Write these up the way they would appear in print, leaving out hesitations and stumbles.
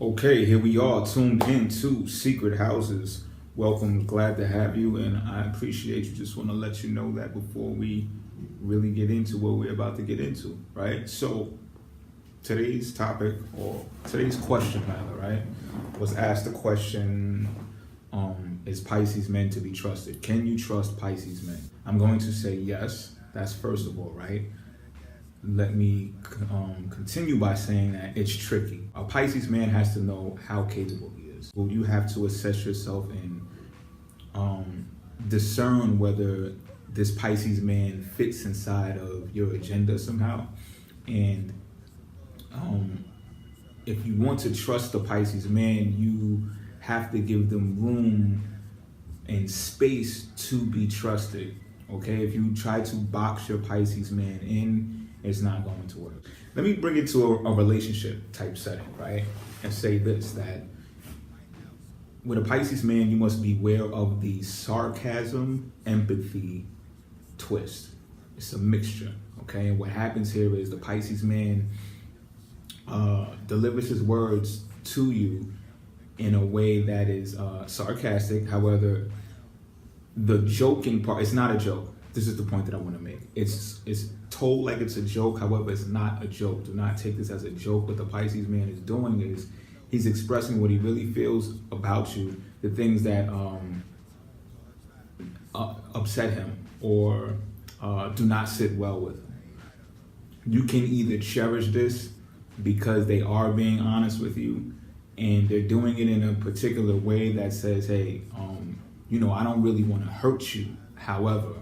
Okay, here we are, tuned into Secret Houses. Welcome, glad to have you, and I appreciate you. Just want to let you know that before we really get into what we're about to get into, right? So, today's topic, or today's question rather, right, was asked the question, is Pisces men to be trusted? Can you trust Pisces men? I'm going to say yes. That's first of all, right? Let me continue by saying that it's tricky. A Pisces man has to know how capable he is. Well, you have to assess yourself and discern whether this Pisces man fits inside of your agenda somehow. And if you want to trust the Pisces man, you have to give them room and space to be trusted. Okay, if you try to box your Pisces man in, it's not going to work. Let me bring it to a relationship type setting, right? And say this, that with a Pisces man, you must beware of the sarcasm, empathy twist. It's a mixture, okay? And what happens here is the Pisces man delivers his words to you in a way that is sarcastic. However, the joking part, it's not a joke. This is the point that I want to make. It's told like it's a joke, however, it's not a joke. Do not take this as a joke. What the Pisces man is doing is he's expressing what he really feels about you, the things that upset him or do not sit well with him. You can either cherish this because they are being honest with you and they're doing it in a particular way that says, hey, I don't really want to hurt you. However,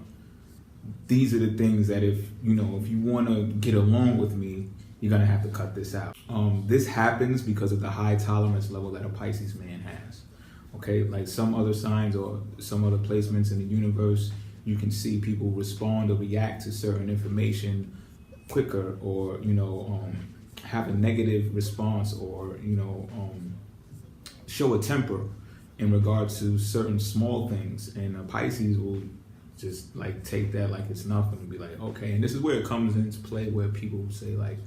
these are the things that if you want to get along with me, you're going to have to cut this out. This happens because of the high tolerance level that a Pisces man has. Okay, like some other signs or some other placements in the universe, you can see people respond or react to certain information quicker, or have a negative response, or show a temper in regard to certain small things, and a Pisces will just like take that like it's nothing and be like, okay. And this is where it comes into play, where people say like,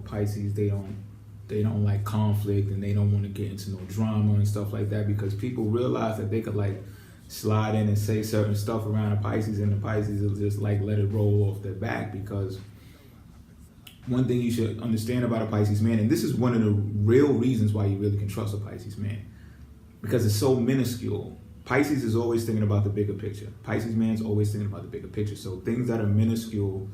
Pisces, they don't like conflict and they don't want to get into no drama and stuff like that, because people realize that they could like slide in and say certain stuff around a Pisces, and the Pisces will just like let it roll off their back. Because one thing you should understand about a Pisces man, and this is one of the real reasons why you really can trust a Pisces man, because it's so minuscule. Pisces is always thinking about the bigger picture. Pisces man's always thinking about the bigger picture. So things that are minuscule,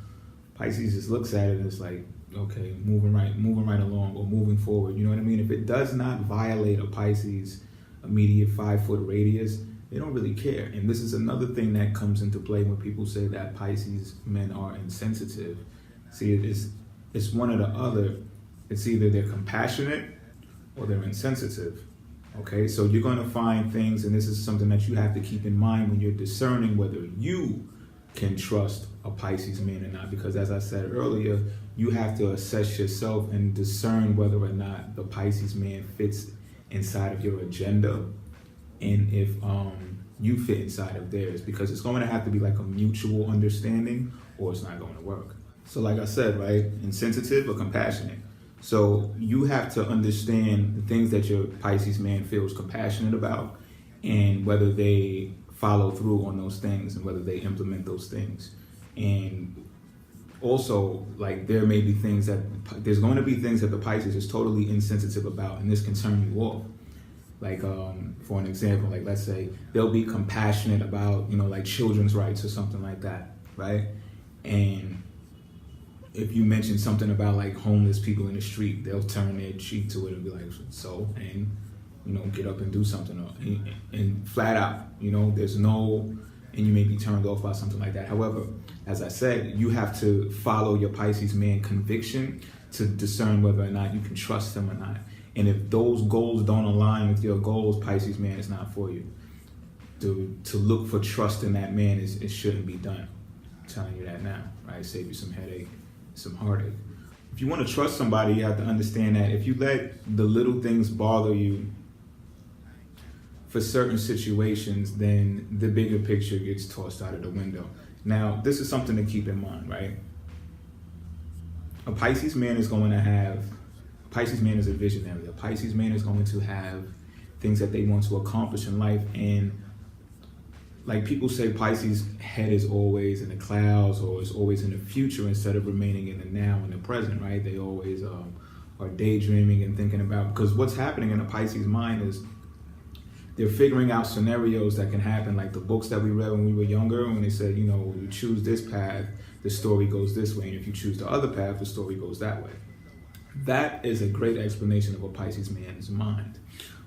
Pisces just looks at it and it's like, okay, moving right along, or moving forward. You know what I mean? If it does not violate a Pisces immediate 5-foot radius, they don't really care. And this is another thing that comes into play when people say that Pisces men are insensitive. See, it's one or the other. It's either they're compassionate or they're insensitive. Okay, so you're going to find things, and this is something that you have to keep in mind when you're discerning whether you can trust a Pisces man or not. Because as I said earlier, you have to assess yourself and discern whether or not the Pisces man fits inside of your agenda, and if you fit inside of theirs, because it's going to have to be like a mutual understanding, or it's not going to work. So like I said, right, insensitive or compassionate. So you have to understand the things that your Pisces man feels compassionate about, and whether they follow through on those things and whether they implement those things. And also, like, there's going to be things that the Pisces is totally insensitive about, and this can turn you off. Like, for an example, like let's say they'll be compassionate about, like children's rights or something like that, right? And if you mention something about like homeless people in the street, they'll turn their cheek to it and be like, so, and get up and do something, and flat out, there's no, and you may be turned off by something like that. However, as I said, you have to follow your Pisces man conviction to discern whether or not you can trust them or not. And if those goals don't align with your goals, Pisces man is not for you. To look for trust in that man it shouldn't be done. I'm telling you that now, right? Save you some headache, some heartache. If you want to trust somebody, you have to understand that if you let the little things bother you for certain situations, then the bigger picture gets tossed out of the window. Now, this is something to keep in mind, right? A Pisces man is going to have Pisces man is a visionary. A Pisces man is going to have things that they want to accomplish in life, and like people say, Pisces head is always in the clouds or is always in the future instead of remaining in the now and the present, right? They always are daydreaming and thinking about, because what's happening in a Pisces mind is they're figuring out scenarios that can happen, like the books that we read when we were younger, when they said, you know, when you choose this path, the story goes this way, and if you choose the other path, the story goes that way. That is a great explanation of a Pisces man's mind.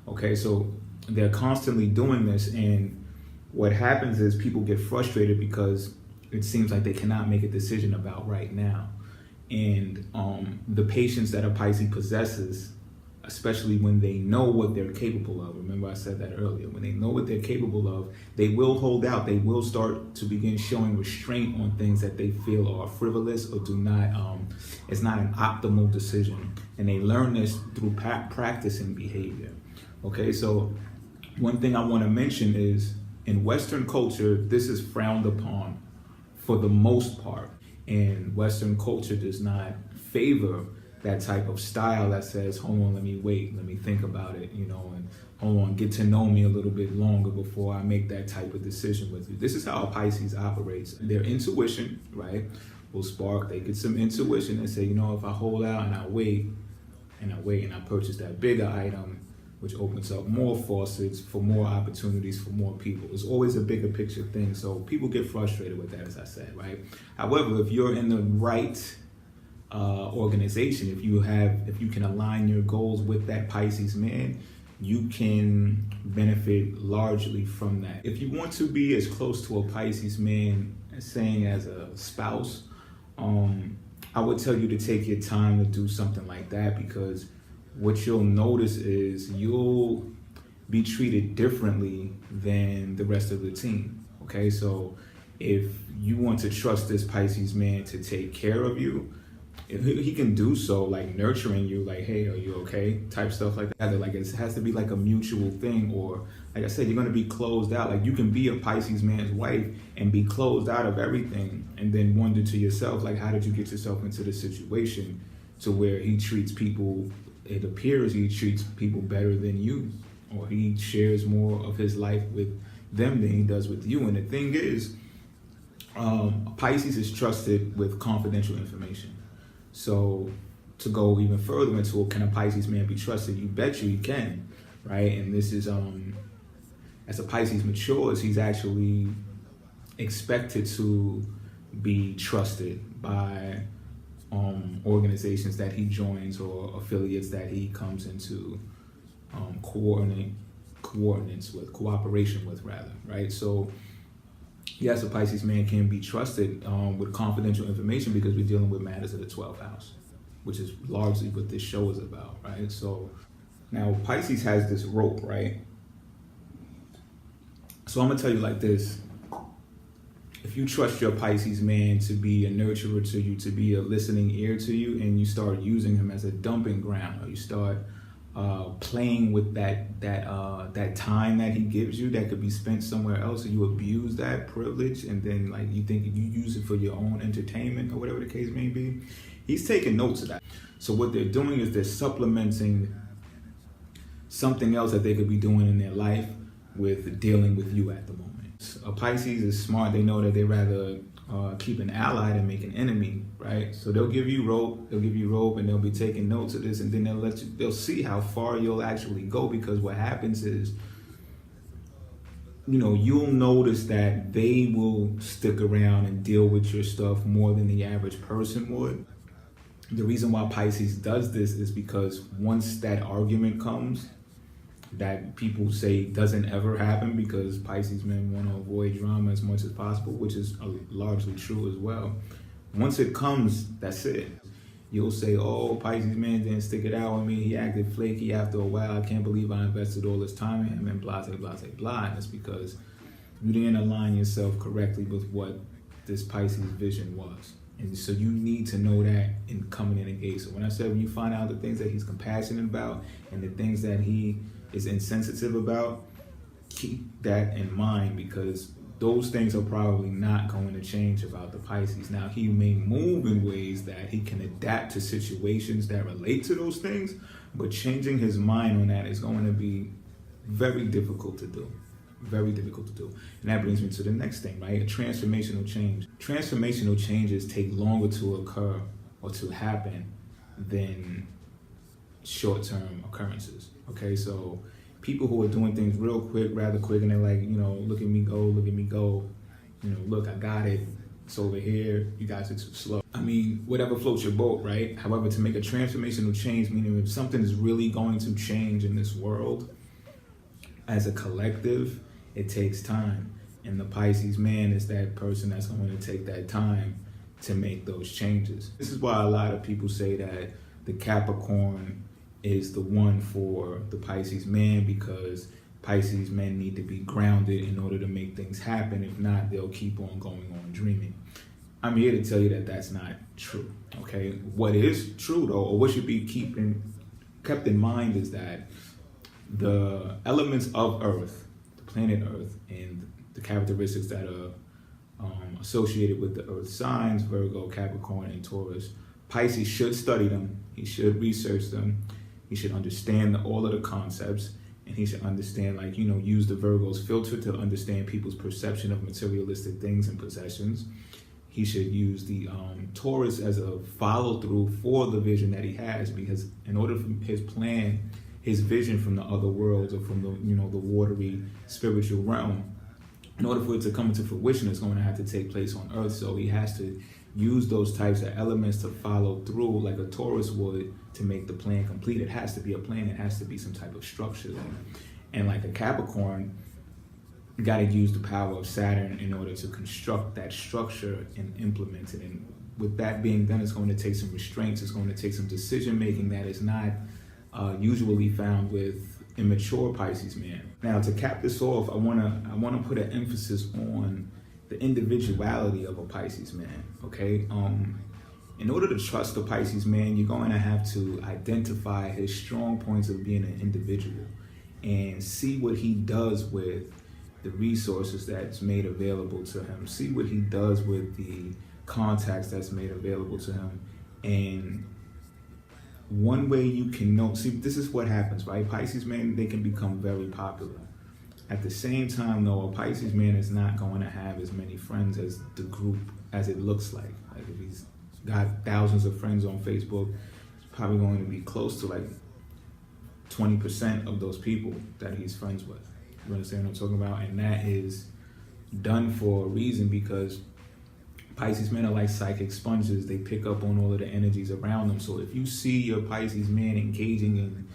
Okay, so they're constantly doing this, and what happens is people get frustrated because it seems like they cannot make a decision about right now. And the patience that a Pisces possesses, especially when they know what they're capable of. Remember I said that earlier. When they know what they're capable of, they will hold out. They will start to begin showing restraint on things that they feel are frivolous or do not, it's not an optimal decision. And they learn this through practice and behavior. Okay, so one thing I want to mention is in Western culture, this is frowned upon for the most part. And Western culture does not favor that type of style that says, hold on, let me wait, let me think about it, you know, and hold on, get to know me a little bit longer before I make that type of decision with you. This is how a Pisces operates. Their intuition, right, will spark. They get some intuition and say, you know, if I hold out and I wait and I purchase that bigger item, which opens up more faucets for more opportunities for more people. It's always a bigger picture thing. So people get frustrated with that, as I said, right? However, if you're in the right organization, if you can align your goals with that Pisces man, you can benefit largely from that. If you want to be as close to a Pisces man, saying as a spouse, I would tell you to take your time to do something like that, because what you'll notice is you'll be treated differently than the rest of the team. Okay, so if you want to trust this Pisces man to take care of you, he can do so, like nurturing you, like, hey, are you okay, type stuff like that. Like, it has to be like a mutual thing, or like I said, you're going to be closed out. Like, you can be a Pisces man's wife and be closed out of everything, and then wonder to yourself, like, how did you get yourself into this situation to where he treats people, it appears he treats people better than you, or he shares more of his life with them than he does with you. And the thing is, Pisces is trusted with confidential information. So to go even further into it, can a Pisces man be trusted? You bet you he can, right? And this is, as a Pisces matures, he's actually expected to be trusted by organizations that he joins or affiliates that he comes into cooperation with, right? So yes, a Pisces man can be trusted with confidential information, because we're dealing with matters of the 12th house, which is largely what this show is about, right? So now Pisces has this rope, right? So I'm gonna tell you like this. If you trust your Pisces man to be a nurturer to you, to be a listening ear to you, and you start using him as a dumping ground, or you start playing with that time that he gives you that could be spent somewhere else, and you abuse that privilege, and then like you think you use it for your own entertainment or whatever the case may be, he's taking notes of that. So what they're doing is they're supplementing something else that they could be doing in their life with dealing with you at the moment. A Pisces is smart. They know that they rather keep an ally than make an enemy, right? So they'll give you rope, and they'll be taking notes of this, and then they'll see how far you'll actually go, because what happens is, you know, you'll notice that they will stick around and deal with your stuff more than the average person would. The reason why Pisces does this is because once that argument comes, that people say doesn't ever happen, because Pisces men want to avoid drama as much as possible, which is largely true as well. Once it comes, that's it. You'll say, oh, Pisces man didn't stick it out with me, he acted flaky after a while, I can't believe I invested all this time in him, and blah, blah, blah, blah. And it's because you didn't align yourself correctly with what this Pisces vision was. And so you need to know that in coming in the gate. So when I said, when you find out the things that he's compassionate about and the things that he is insensitive about, keep that in mind, because those things are probably not going to change about the Pisces. Now, he may move in ways that he can adapt to situations that relate to those things, but changing his mind on that is going to be very difficult to do. Very difficult to do. And that brings me to the next thing, right? A transformational change. Transformational changes take longer to occur or to happen than short-term occurrences. Okay, so people who are doing things real quick, rather quick, and they're like, look at me go, look at me go. Look, I got it. It's over here. You guys are too slow. I mean, whatever floats your boat, right? However, to make a transformational change, meaning if something is really going to change in this world as a collective, it takes time. And the Pisces man is that person that's going to take that time to make those changes. This is why a lot of people say that the Capricorn is the one for the Pisces man, because Pisces men need to be grounded in order to make things happen. If not, they'll keep on going on dreaming. I'm here to tell you that that's not true, okay? What is true, though, or what should be kept in mind is that the elements of Earth, the planet Earth, and the characteristics that are associated with the Earth signs, Virgo, Capricorn, and Taurus, Pisces should study them. He should research them. He should understand all of the concepts, and he should understand, use the Virgo's filter to understand people's perception of materialistic things and possessions. He should use the Taurus as a follow-through for the vision that he has, because in order for his plan, his vision from the other worlds or from the watery spiritual realm, in order for it to come into fruition, it's going to have to take place on Earth. So he has to use those types of elements to follow through like a Taurus would to make the plan complete. It has to be a plan. It has to be some type of structure there. And like a Capricorn, you got to use the power of Saturn in order to construct that structure and implement it. And with that being done, it's going to take some restraints. It's going to take some decision making that is not usually found with immature Pisces man. Now, to cap this off, I wanna put an emphasis on the individuality of a Pisces man. Okay, in order to trust the Pisces man, you're going to have to identify his strong points of being an individual and see what he does with the resources that's made available to him. See what he does with the contacts that's made available to him. And one way you can know, see, this is what happens, right? Pisces men, they can become very popular. At the same time, though, a Pisces man is not going to have as many friends as the group as it looks like. Like if he's got thousands of friends on Facebook, it's probably going to be close to 20% of those people that he's friends with. You understand what I'm talking about? And that is done for a reason, because Pisces men are like psychic sponges. They pick up on all of the energies around them. So if you see your Pisces man engaging in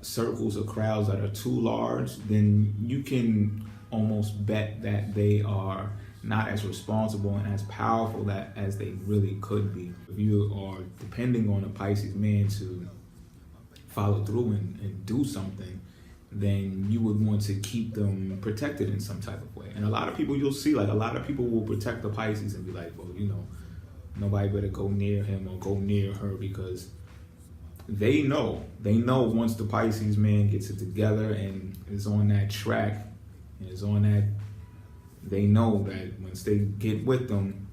circles or crowds that are too large, then you can almost bet that they are not as responsible and as powerful as they really could be. If you are depending on a Pisces man to follow through and do something, then you would want to keep them protected in some type of way. And a lot of people, you'll see, a lot of people will protect the Pisces and be like, well, nobody better go near him or go near her, because they know once the Pisces man gets it together and is on that track and is on that, they know that once they get with them,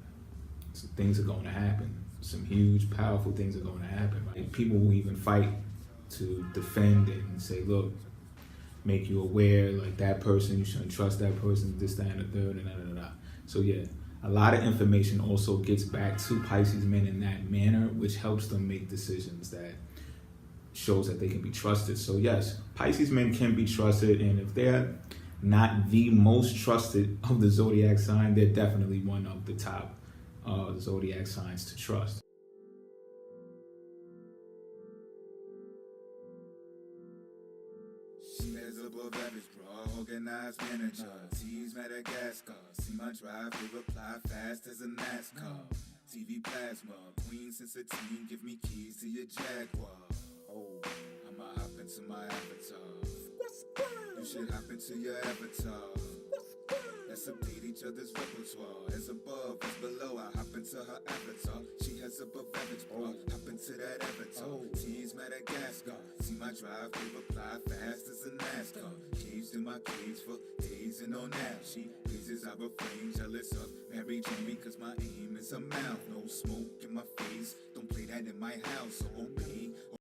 some things are going to happen. Some huge, powerful things are going to happen. Right? People will even fight to defend and say, look, make you aware, that person, you shouldn't trust that person, this, that, and the third, and da. So yeah, a lot of information also gets back to Pisces men in that manner, which helps them make decisions that shows that they can be trusted. So yes, Pisces men can be trusted, and if they're not the most trusted of the zodiac sign, they're definitely one of the top zodiac signs to trust. Above average, bro, organized manager. T's Madagascar. See my drive, they reply fast as a NASCAR. TV plasma, queen since a teen, give me keys to your Jaguar. Oh, I'ma hop into my avatar. You should hop into your avatar. Let's update each other's repertoire. As above, as below, I hop into her avatar. She has above average, bro. Hop into that avatar. T's Madagascar. See my drive, they reply fast as a NASCAR. Caged in my cage for days and on that. She faces I refrain, jealous of Mary Jane because my aim is a mouth, no smoke in my face. Don't play that in my house, so obey.